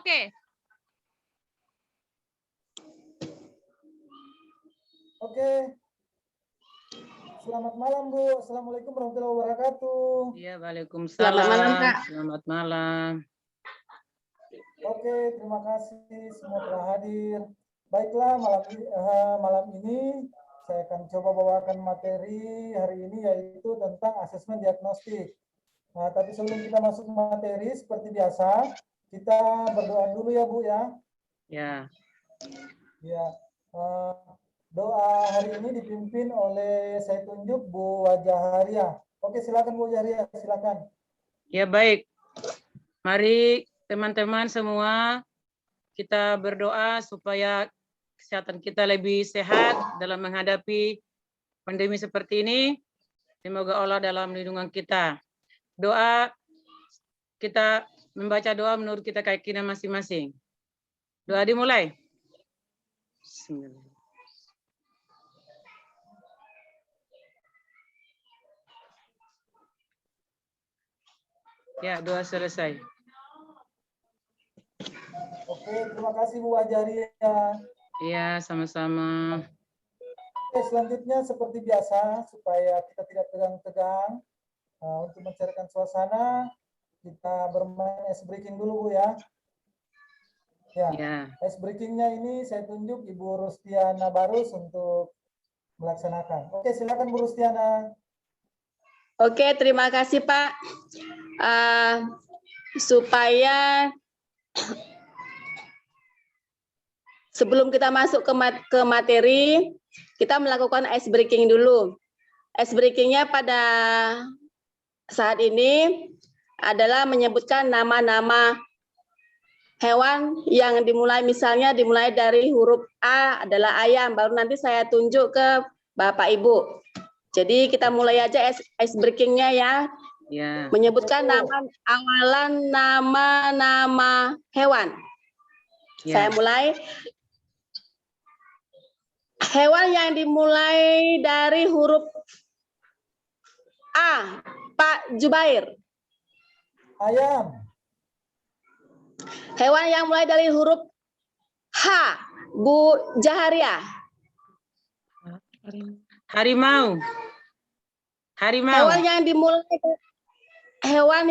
oke. Oke. Selamat malam, Bu. Assalamualaikum warahmatullahi wabarakatuh. Iya, waalaikumsalam. Selamat malam, Kak. Selamat malam. Oke, terima kasih semua telah hadir. Baiklah, malam ini saya akan coba bawakan materi hari ini yaitu tentang asesmen diagnostik. Nah, tapi sebelum kita masuk materi seperti biasa, kita berdoa dulu ya, Bu ya. Ya. Ya. Doa hari ini dipimpin oleh saya tunjuk Bu Wajaharia. Oke, silakan Bu Wajaharia, silakan. Ya, baik. Mari teman-teman semua kita berdoa supaya kesehatan kita lebih sehat dalam menghadapi pandemi seperti ini. Semoga Allah dalam lindungan kita. Doa, kita membaca doa menurut kita keyakinan masing-masing. Doa dimulai. Bismillah. Ya, doa selesai. Oke, terima kasih Bu Wajaharia. Iya, sama-sama. Oke, selanjutnya seperti biasa, supaya kita tidak tegang-tegang, untuk mencairkan suasana, kita bermain ice breaking dulu Bu ya. Ya, ice breakingnya ini saya tunjuk Ibu Rustiana Barus untuk melaksanakan. Oke, silakan Bu Rustiana. Oke, terima kasih Pak. Supaya sebelum kita masuk ke materi, kita melakukan ice breaking dulu. Ice breakingnya pada saat ini adalah menyebutkan nama-nama hewan yang misalnya dimulai dari huruf A adalah ayam, baru nanti saya tunjuk ke Bapak Ibu. Jadi kita mulai aja ice breakingnya ya. Ya. Menyebutkan awalan nama hewan. Ya. Saya mulai. Hewan yang dimulai dari huruf A, Pak Jubair. Ayam. Hewan yang mulai dari huruf H, Bu Jaharia. Harimau. Hewan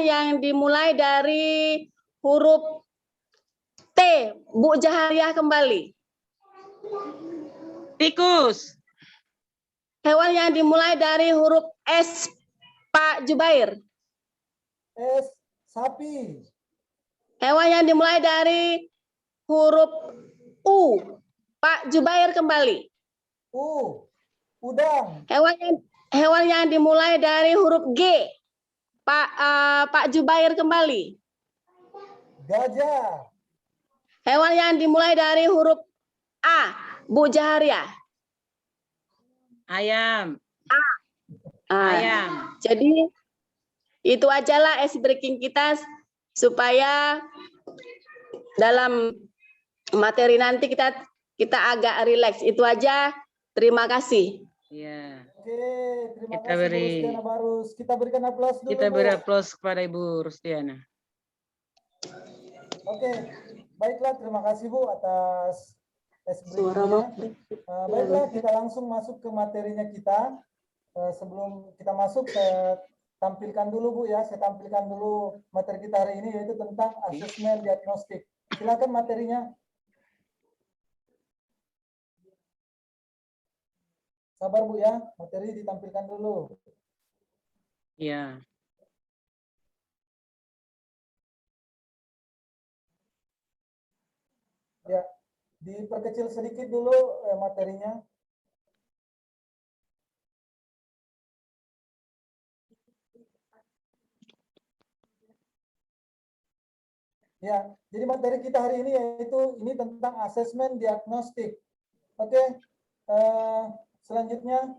yang dimulai dari huruf T, Bu Jaharia kembali. Tikus. Hewan yang dimulai dari huruf S, Pak Jubair. S, sapi. Hewan yang dimulai dari huruf U, Pak Jubair kembali. U, udang. Hewan yang dimulai dari huruf G, Pak Jubair kembali. Gajah. Hewan yang dimulai dari huruf A, Bu Jaharia. Ayam. Ayam. Jadi itu ajalah ice breaking kita supaya dalam materi nanti kita agak rileks. Itu aja. Terima kasih. Ya. Oke, terima kasih Bu Rustiana Barus. Kita berikan aplaus dulu. Kita beri aplaus kepada Ibu Rustiana. Oke, baiklah, terima kasih Bu atas breakingnya. Baiklah, kita langsung masuk ke materinya kita. Sebelum kita masuk, saya tampilkan dulu Bu ya. Saya tampilkan dulu materi kita hari ini, yaitu tentang asesmen diagnostik. Silakan materinya. Sabar Bu ya, materi ditampilkan dulu. Ya. Ya, diperkecil sedikit dulu materinya. Ya, jadi materi kita hari ini yaitu ini tentang asesmen diagnostik. Oke, selanjutnya.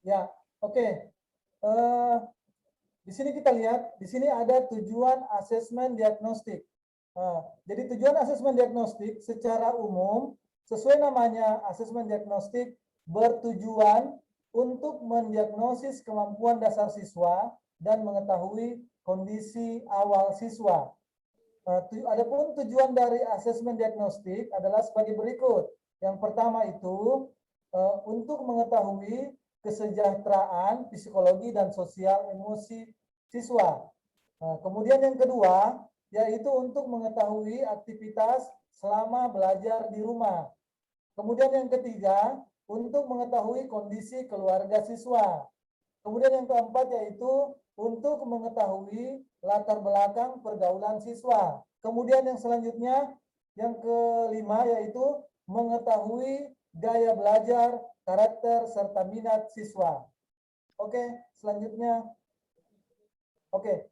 Ya, oke. Di sini kita lihat, di sini ada tujuan asesmen diagnostik. Jadi tujuan asesmen diagnostik secara umum sesuai namanya, asesmen diagnostik bertujuan untuk mendiagnosis kemampuan dasar siswa dan mengetahui kondisi awal siswa. Adapun tujuan dari asesmen diagnostik adalah sebagai berikut. Yang pertama itu untuk mengetahui kesejahteraan psikologi dan sosial emosi siswa. Kemudian yang kedua yaitu untuk mengetahui aktivitas selama belajar di rumah. Kemudian yang ketiga untuk mengetahui kondisi keluarga siswa. Kemudian yang keempat yaitu untuk mengetahui latar belakang pergaulan siswa. Kemudian yang selanjutnya, yang kelima yaitu mengetahui gaya belajar, karakter, serta minat siswa. Oke, selanjutnya. Oke.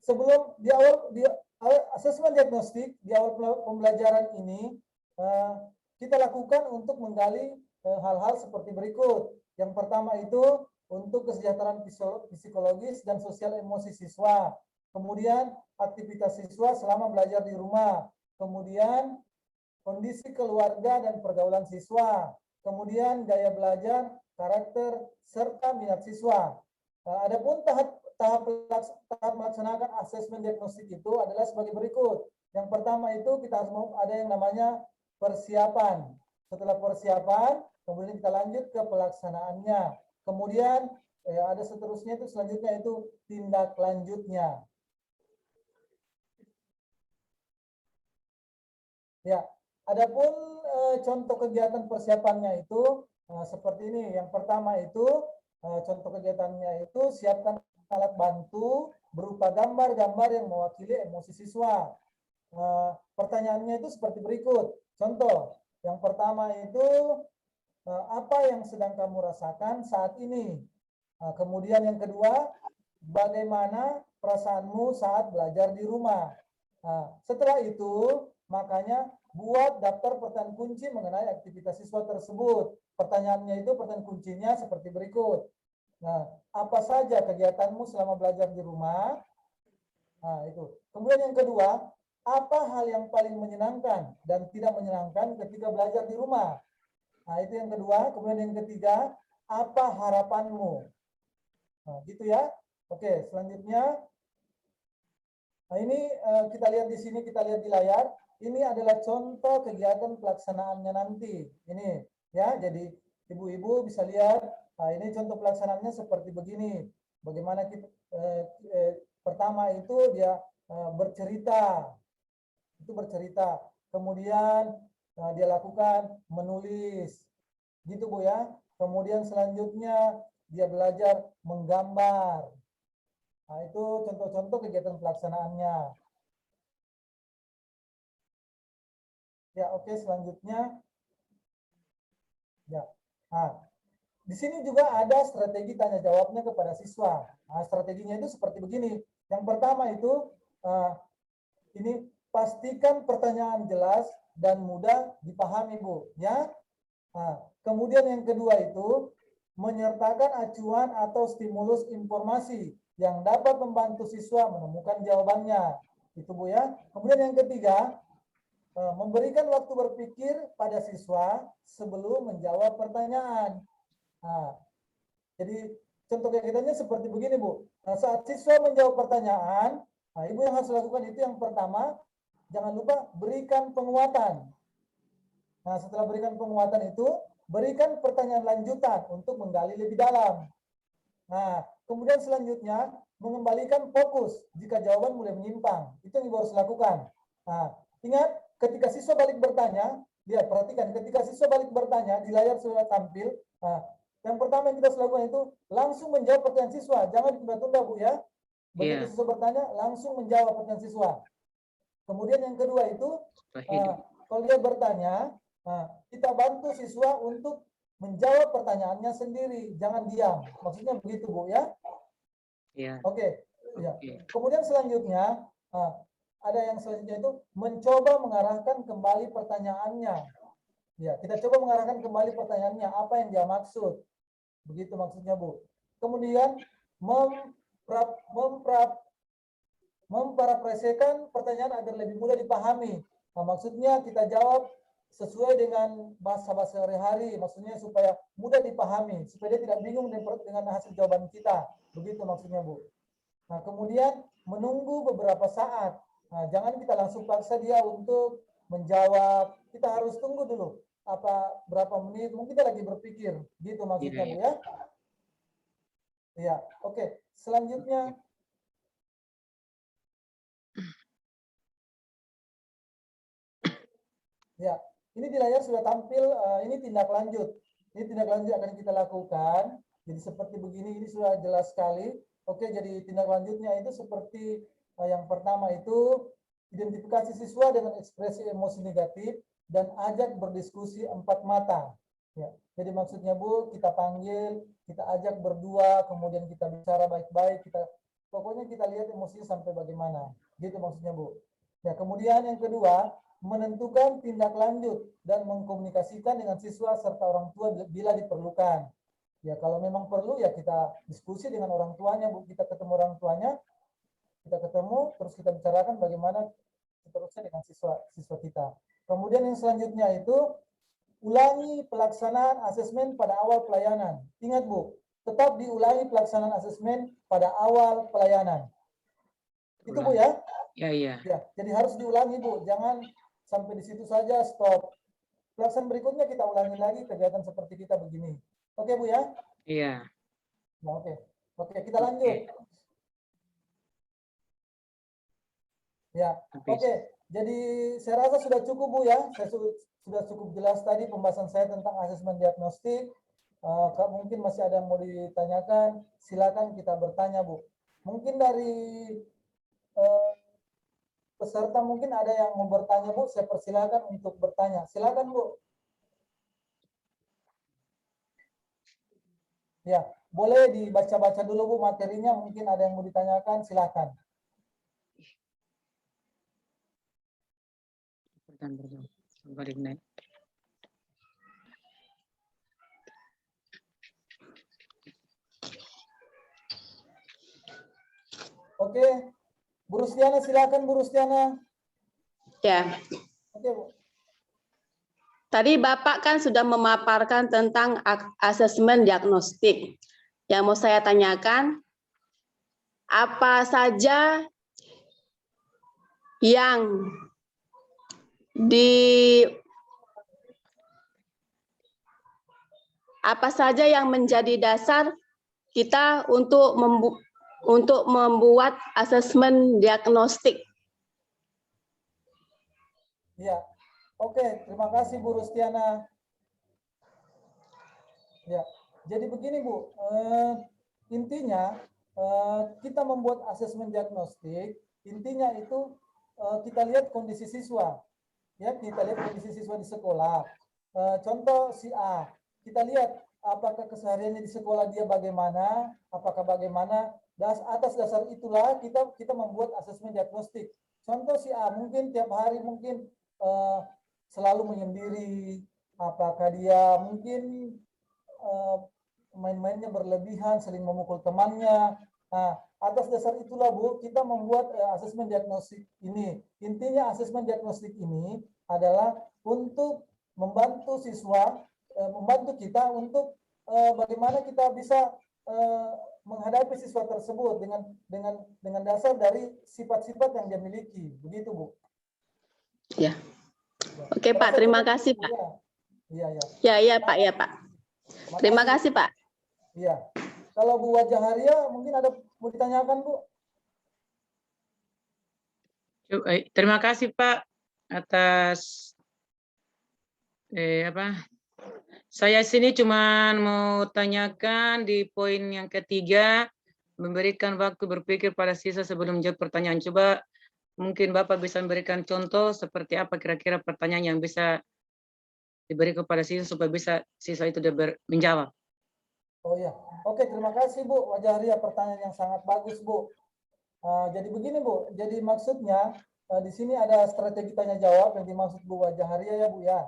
Sebelum di awal asesmen diagnostik, di awal pembelajaran ini, kita lakukan untuk menggali hal-hal seperti berikut. Yang pertama itu untuk kesejahteraan psikologis dan sosial emosi siswa. Kemudian aktivitas siswa selama belajar di rumah. Kemudian kondisi keluarga dan pergaulan siswa. Kemudian gaya belajar, karakter, serta minat siswa. Adapun tahap melaksanakan asesmen diagnostik itu adalah sebagai berikut. Yang pertama itu kita harus ada yang namanya persiapan. Setelah persiapan, kemudian kita lanjut ke pelaksanaannya. Kemudian ada seterusnya itu selanjutnya itu tindak lanjutnya. Ya, adapun contoh kegiatan persiapannya itu seperti ini. Yang pertama itu contoh kegiatannya itu siapkan alat bantu berupa gambar-gambar yang mewakili emosi siswa. Pertanyaannya itu seperti berikut. Contoh, yang pertama itu apa yang sedang kamu rasakan saat ini? Kemudian yang kedua, bagaimana perasaanmu saat belajar di rumah? Setelah itu, makanya buat daftar pertanyaan kunci mengenai aktivitas siswa tersebut. Pertanyaannya itu pertanyaan kuncinya seperti berikut. Nah, apa saja kegiatanmu selama belajar di rumah? Nah, itu. Kemudian yang kedua, apa hal yang paling menyenangkan dan tidak menyenangkan ketika belajar di rumah? Nah, itu yang kedua. Kemudian yang ketiga, apa harapanmu? Nah, gitu ya. Oke, selanjutnya. Nah, ini kita lihat di sini, kita lihat di layar. Ini adalah contoh kegiatan pelaksanaannya nanti. Ini ya, jadi ibu-ibu bisa lihat. Nah, ini contoh pelaksanaannya seperti begini. Bagaimana kita pertama itu dia bercerita. Itu bercerita. Kemudian dia lakukan menulis. Gitu Bu ya. Kemudian selanjutnya dia belajar menggambar. Nah, itu contoh-contoh kegiatan pelaksanaannya. Ya, oke, selanjutnya. Ya. Nah, di sini juga ada strategi tanya jawabnya kepada siswa. Nah, strateginya itu seperti begini. Yang pertama itu ini pastikan pertanyaan jelas dan mudah dipahami, Bu, ya. Nah, kemudian yang kedua itu menyertakan acuan atau stimulus informasi yang dapat membantu siswa menemukan jawabannya. Itu Bu ya. Kemudian yang ketiga, memberikan waktu berpikir pada siswa sebelum menjawab pertanyaan. Nah, jadi contoh kegiatannya seperti begini Bu. Nah, saat siswa menjawab pertanyaan, nah, Ibu yang harus lakukan itu yang pertama, jangan lupa berikan penguatan. Nah, setelah berikan penguatan itu, berikan pertanyaan lanjutan untuk menggali lebih dalam. Nah, kemudian selanjutnya, mengembalikan fokus jika jawaban mulai menyimpang. Itu yang Ibu harus lakukan. Nah, ingat, ketika siswa balik bertanya, lihat, perhatikan, ketika siswa balik bertanya, di layar sudah tampil, nah, yang pertama yang kita harus lakukan itu, langsung menjawab pertanyaan siswa. Jangan ditunda-tunda, Bu, ya. Begitu siswa bertanya, langsung menjawab pertanyaan siswa. Kemudian yang kedua itu, kalau dia bertanya, kita bantu siswa untuk menjawab pertanyaannya sendiri, jangan diam. Maksudnya begitu, Bu, ya? Iya. Oke. Ya. Kemudian selanjutnya, ada yang selanjutnya itu mencoba mengarahkan kembali pertanyaannya. Ya, kita coba mengarahkan kembali pertanyaannya, apa yang dia maksud. Begitu maksudnya, Bu. Kemudian memparafrasekan pertanyaan agar lebih mudah dipahami. Nah, maksudnya kita jawab sesuai dengan bahasa-bahasa sehari-hari, maksudnya supaya mudah dipahami, supaya dia tidak bingung dengan hasil jawaban kita. Begitu maksudnya, Bu. Nah, kemudian menunggu beberapa saat. Nah, jangan kita langsung paksa dia untuk menjawab. Kita harus tunggu dulu berapa menit, mungkin kita lagi berpikir. Gitu maksudnya, Bu, ya. Iya, oke. Selanjutnya ya, ini di layar sudah tampil, ini tindak lanjut. Ini tindak lanjut akan kita lakukan. Jadi seperti begini, ini sudah jelas sekali. Oke, jadi tindak lanjutnya itu seperti yang pertama itu identifikasi siswa dengan ekspresi emosi negatif dan ajak berdiskusi empat mata. Ya, jadi maksudnya Bu, kita panggil, kita ajak berdua, kemudian kita bicara baik-baik, pokoknya kita lihat emosinya sampai bagaimana. Gitu maksudnya Bu. Ya, kemudian yang kedua, menentukan tindak lanjut dan mengkomunikasikan dengan siswa serta orang tua bila diperlukan. Ya, kalau memang perlu ya kita diskusi dengan orang tuanya, Bu. Kita ketemu orang tuanya, terus kita bicarakan bagaimana seterusnya dengan siswa kita. Kemudian yang selanjutnya itu ulangi pelaksanaan asesmen pada awal pelayanan. Ingat, Bu, tetap diulangi pelaksanaan asesmen pada awal pelayanan. Itu, Bu, ya? Ya. Ya, jadi harus diulangi, Bu. Jangan sampai di situ saja, stop. Pelaksanaan berikutnya kita ulangi lagi kegiatan seperti kita begini. Oke, Bu, ya? Iya. Nah, oke, kita lanjut. Ya, oke. Jadi saya rasa sudah cukup, Bu, ya. Saya sudah cukup jelas tadi pembahasan saya tentang asesmen diagnostik. Mungkin masih ada yang mau ditanyakan, silakan kita bertanya, Bu. Mungkin dari peserta mungkin ada yang mau bertanya, Bu. Saya persilakan untuk bertanya. Silakan, Bu. Ya, boleh dibaca-baca dulu, Bu, materinya. Mungkin ada yang mau ditanyakan, silakan. Oke, Bu Rustiana, silakan, Bu Rustiana. Ya. Oke, Bu. Tadi Bapak kan sudah memaparkan tentang asesmen diagnostik. Yang mau saya tanyakan, apa saja yang menjadi dasar kita untuk membuat asesmen diagnostik? Ya, oke, terima kasih Bu Rustiana. Ya, jadi begini, Bu, intinya kita membuat asesmen diagnostik, intinya itu kita lihat kondisi siswa, ya, kita lihat kondisi siswa di sekolah. Contoh si A, kita lihat apakah kesehariannya di sekolah dia bagaimana, atas dasar itulah kita membuat asesmen diagnostik. Contoh si A, mungkin tiap hari mungkin selalu menyendiri, apakah dia mungkin main-mainnya berlebihan, sering memukul temannya. Nah, atas dasar itulah, Bu, kita membuat asesmen diagnostik ini. Intinya asesmen diagnostik ini adalah untuk membantu siswa, membantu kita untuk bagaimana kita bisa menghadapi siswa tersebut dengan dasar dari sifat-sifat yang dia miliki. Begitu, Bu. Ya. Oke, Pak, terima kasih, Pak. Ya, Pak, ya, Pak. Terima kasih, Pak. Iya. Kalau Bu Wajah Haria mungkin ada mau ditanyakan, Bu? Terima kasih, Pak, atas saya sini cuma mau tanyakan di poin yang ketiga, memberikan waktu berpikir pada siswa sebelum menjawab pertanyaan. Coba mungkin Bapak bisa memberikan contoh seperti apa kira-kira pertanyaan yang bisa diberi kepada siswa supaya bisa siswa itu menjawab. Oh ya, oke, terima kasih, Bu Wajah Haria, pertanyaan yang sangat bagus, Bu. Jadi begini, Bu, jadi maksudnya di sini ada strategi tanya jawab yang dimaksud Bu Wajah Haria, ya, Bu, ya.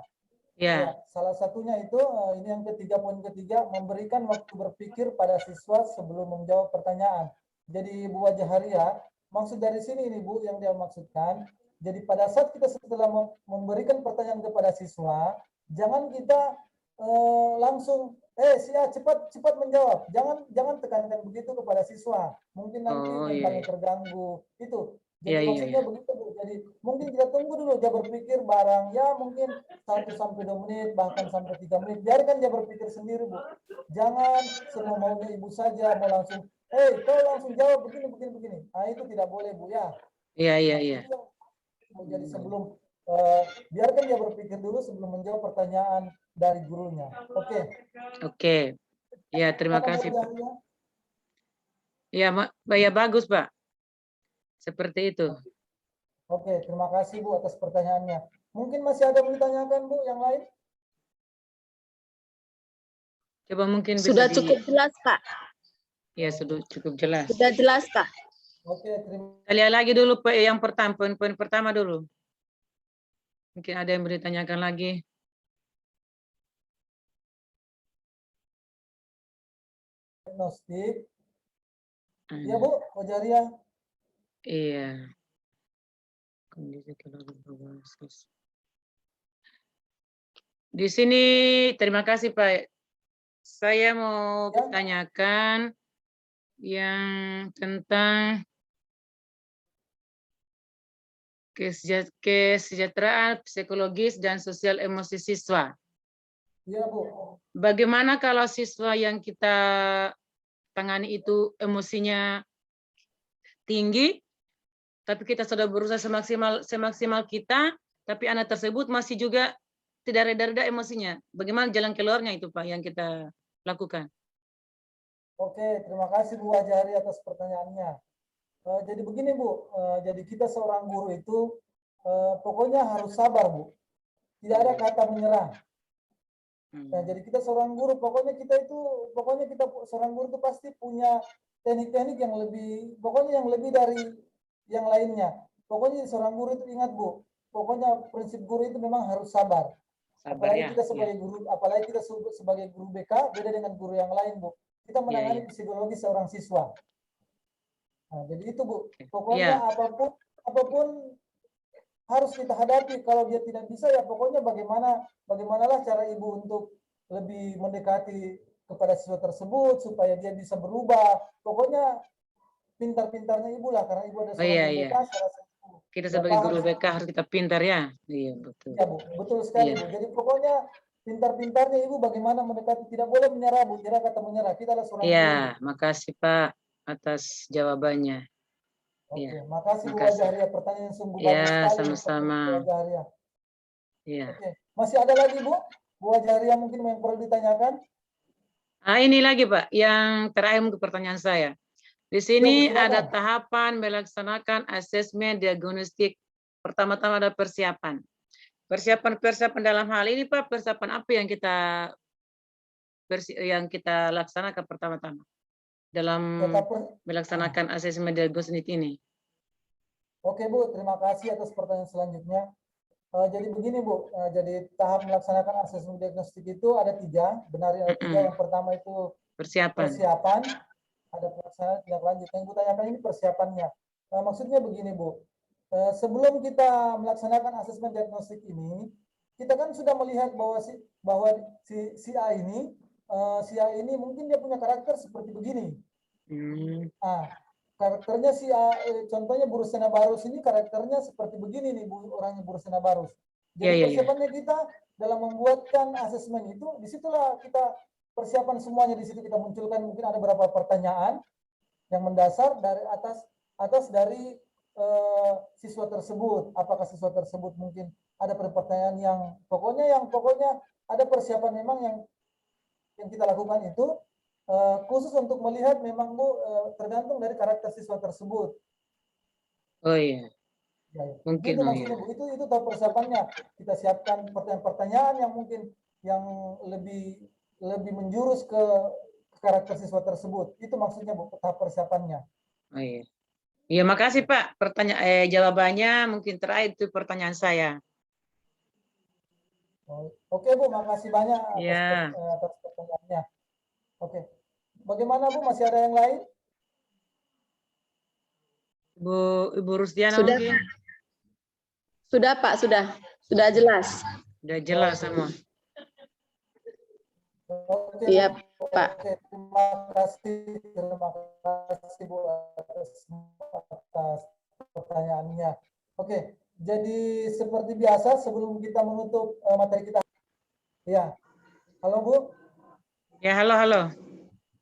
Ya. Salah satunya itu ini yang ketiga, poin ketiga, memberikan waktu berpikir pada siswa sebelum menjawab pertanyaan. Jadi Bu Wajah Haria, maksud dari sini ini Bu yang dia maksudkan. Jadi pada saat kita setelah memberikan pertanyaan kepada siswa, jangan kita langsung Sia cepat menjawab. Jangan tekankan begitu kepada siswa. Mungkin nanti Oh, mentalnya iya. terganggu. Itu. Iya, Jadi iya, maksudnya iya. begitu Bu. Jadi mungkin kita tunggu dulu dia berpikir barang ya mungkin 1 sampai 2 menit bahkan sampai 3 menit. Biarkan dia berpikir sendiri Bu. Jangan semua maunya ibu saja mau langsung kau langsung jawab begini begini. Nah, itu tidak boleh Bu ya. Iya, iya, Nah, iya. itu yang jadi sebelum biarkan dia berpikir dulu sebelum menjawab pertanyaan dari gurunya. Oke. Oke. Ya, terima Mana kasih, Bu Pak. Jahria? Ya, ya bagus, Pak. Seperti itu. Oke, terima kasih Bu atas pertanyaannya. Mungkin masih ada yang ditanyakan Bu yang lain? Coba mungkin Sudah bisa cukup jelas, Kak. Ya, sudah cukup jelas. Sudah jelas, Kak. Oke, terima Kita lihat lagi dulu Pak, yang pertama, poin pertama dulu. Mungkin ada yang bertanyakan lagi. diagnostik. Ya Bu, Bu Jahria. Iya. Kondisi keluarga berbasis. Di sini terima kasih Pak. Saya mau Ya. tanyakan yang tentang kesejahteraan psikologis dan sosial emosi siswa. Iya Bu. Bagaimana kalau siswa yang kita tangani itu emosinya tinggi, tapi kita sudah berusaha semaksimal kita, tapi anak tersebut masih juga tidak reda-reda emosinya. Bagaimana jalan keluarnya itu Pak yang kita lakukan? Oke, terima kasih Bu Jahria atas pertanyaannya. Jadi begini Bu, jadi kita seorang guru itu pokoknya harus sabar Bu. Tidak ada kata menyerah. Nah, jadi kita seorang guru, pokoknya kita seorang guru itu pasti punya teknik-teknik yang lebih, pokoknya yang lebih dari yang lainnya. Pokoknya seorang guru itu ingat Bu, pokoknya prinsip guru itu memang harus sabar. Sabar ya. Apalagi kita sebagai guru BK beda dengan guru yang lain Bu. Kita menangani psikologi seorang siswa. Nah, jadi itu Bu, pokoknya apapun harus kita hadapi. Kalau dia tidak bisa ya pokoknya bagimanalah cara ibu untuk lebih mendekati kepada siswa tersebut supaya dia bisa berubah. Pokoknya pintar-pintarnya ibu lah karena ibu ada seorang guru BK. Kita sebagai guru BK harus kita pintar ya. Iya betul. Ya Bu, betul sekali Bu. Jadi pokoknya pintar-pintarnya ibu bagaimana mendekati, tidak boleh menyerah Bu. Tidak kata menyerah. Kita adalah seorang guru. Iya, makasih Pak atas jawabannya. Oke, makasih Bu Jahria, pertanyaan yang sungguh bagus sekali. Ya, sama-sama. Iya. Oke, masih ada lagi Bu Jahria mungkin yang perlu ditanyakan? Ini lagi Pak, yang terakhir mungkin pertanyaan saya. Di sini ada tahapan melaksanakan asesmen diagnostik. Pertama-tama ada persiapan. Persiapan dalam hal ini Pak, persiapan apa yang kita laksanakan pertama-tama dalam melaksanakan asesmen diagnostik ini? Oke Bu, terima kasih atas pertanyaan selanjutnya. Jadi begini Bu, jadi tahap melaksanakan asesmen diagnostik itu ada 3, benar ada 3. Yang pertama itu persiapan, ada pelaksanaan tindak lanjut. Yang Bu tanyakan ini persiapannya. Maksudnya begini Bu, sebelum kita melaksanakan asesmen diagnostik ini, kita kan sudah melihat bahwa si A ini mungkin dia punya karakter seperti begini. Karakternya contohnya Bu Rusena Barus ini karakternya seperti begini nih Bu, orangnya Bu Rusena Barus. Jadi persiapannya kita dalam membuatkan asesmen itu, disitulah kita persiapan semuanya, di situ kita munculkan mungkin ada beberapa pertanyaan yang mendasar dari atas dari siswa tersebut. Apakah siswa tersebut mungkin ada pertanyaan yang pokoknya ada persiapan memang yang kita lakukan itu khusus untuk melihat memang Bu tergantung dari karakter siswa tersebut. Oh iya. Mungkin itu maksudnya Bu, itu tahap persiapannya. Kita siapkan pertanyaan-pertanyaan yang mungkin yang lebih menjurus ke karakter siswa tersebut. Itu maksudnya Bu, tahap persiapannya. Oh iya. Iya, makasih Pak. Jawabannya mungkin terakhir itu pertanyaan saya. Oke Bu, makasih banyak atas pertanyaannya. Oke. Bagaimana Bu, masih ada yang lain? Ibu Rusdiana Sudah, mungkin sudah Pak, sudah jelas. udah jelas semua. Oke, Iya, Bu. Pak. Oke, terima kasih Bu atas pertanyaannya. Oke, jadi seperti biasa sebelum kita menutup materi kita, ya, halo Bu, Ya, halo.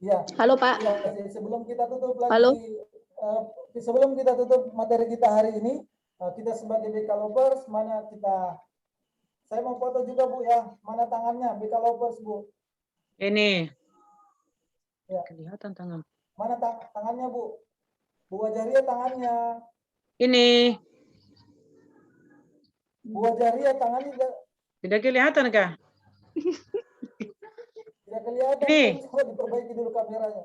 ya, Halo Pak. ya, sebelum kita tutup lagi, Halo. sebelum kita tutup materi kita hari ini, kita sebagai BK Lovers, mana kita, saya mau foto juga Bu ya, mana tangannya BK Lovers Bu, Ini. Ya. Kelihatan tangan. mana tangannya Bu, Bu Wajaria tangannya. Ini. Bu Wajaria tangannya Tidak kelihatan kah? tidak kelihatan. Ini. Coba diperbaiki dulu kameranya.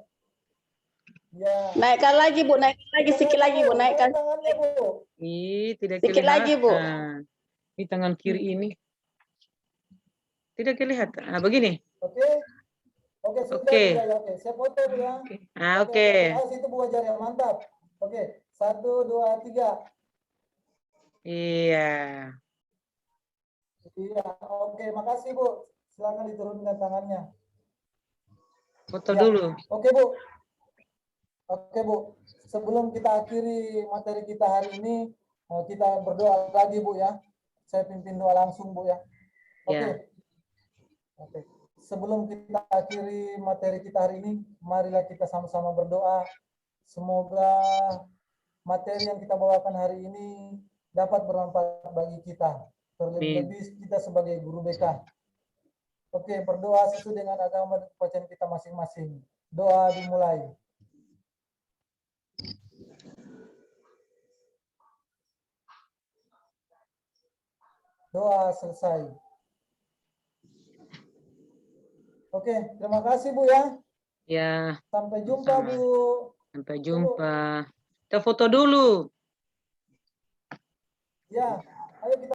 Ya. Naikkan lagi Bu, naikkan lagi sedikit lagi Bu, naikkan. Tangannya Bu. Tidak Sedikit kelihatan. lagi, Bu. Di tangan kiri ini. Tidak kelihatan. Nah, begini. Oke. Oke, sudah Oke. Bu, ya, oke. Saya foto Bu ya. Oke. Itu Bu Wajaria, mantap. Oke, 1, 2, 3. Iya. Iya, oke, makasih Bu. Silakan diturunkan tangannya. Foto Ya. dulu. Oke Bu. Oke Bu. Sebelum kita akhiri materi kita hari ini, kita berdoa lagi Bu ya. Saya pimpin doa langsung Bu ya. Oke. Ya. Oke. Sebelum kita akhiri materi kita hari ini, marilah kita sama-sama berdoa. Semoga materi yang kita bawakan hari ini dapat bermanfaat bagi kita. Terlebih-lebih kita sebagai guru BK. Oke, berdoa sesuai dengan agama dan kepercayaan kita masing-masing. Doa dimulai. Doa selesai. Oke, terima kasih Bu ya. Ya. Sampai jumpa Sama. Bu. Sampai jumpa. Kita foto dulu. Ya, ayo kita